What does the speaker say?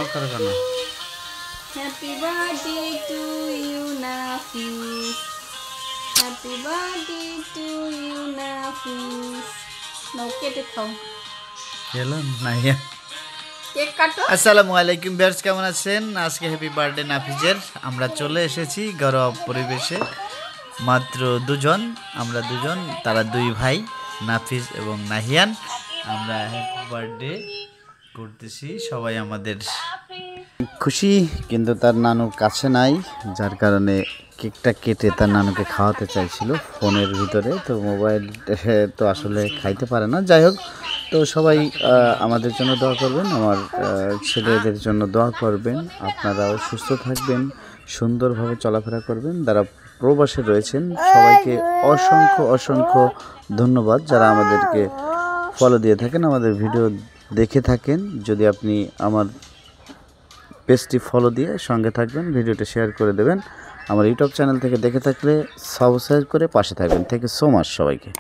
ওখানে কেন happy birthday to you Nafis, happy birthday to you Nafis. নাও কেটে খাও, খেলাম নাইয়া। কেক কাটো। আসসালামু আলাইকুম ভিউয়ার্স, কেমন আছেন? আজকে হ্যাপি বার্থডে নাফিজের। আমরা চলে এসেছি ঘরোয়া পরিবেশে, মাত্র দুজন, আমরা দুজন, তারা দুই ভাই নাফিজ এবং নাহিয়ান। আমরা হ্যাপি বার্থডে করতেছি, সবাই আমাদের খুশি, কিন্তু তার নানু কাছে নাই, যার কারণে কেকটা কেটে তার নানুকে খাওয়াতে চাইছিল ফোনের ভিতরে। তো মোবাইল তো আসলে খাইতে পারে না। যাই হোক, তো সবাই আমাদের জন্য দোয়া করবেন, আমার ছেলেদের জন্য দোয়া করবেন। আপনারাও সুস্থ থাকবেন, সুন্দরভাবে চলাফেরা করবেন। যারা প্রবাসে রয়েছেন সবাইকে অসংখ্য অসংখ্য ধন্যবাদ, যারা আমাদেরকে ফলো দিয়ে থাকেন, আমাদের ভিডিও দেখে থাকেন। যদি আপনি আমার পেজটি ফলো দিয়ে সঙ্গে থাকবেন, ভিডিওটা শেয়ার করে দেবেন। আমার ইউটিউব চ্যানেল থেকে দেখে থাকলে সাবস্ক্রাইব করে পাশে থাকবেন। থ্যাংক ইউ সো মাচ সবাইকে।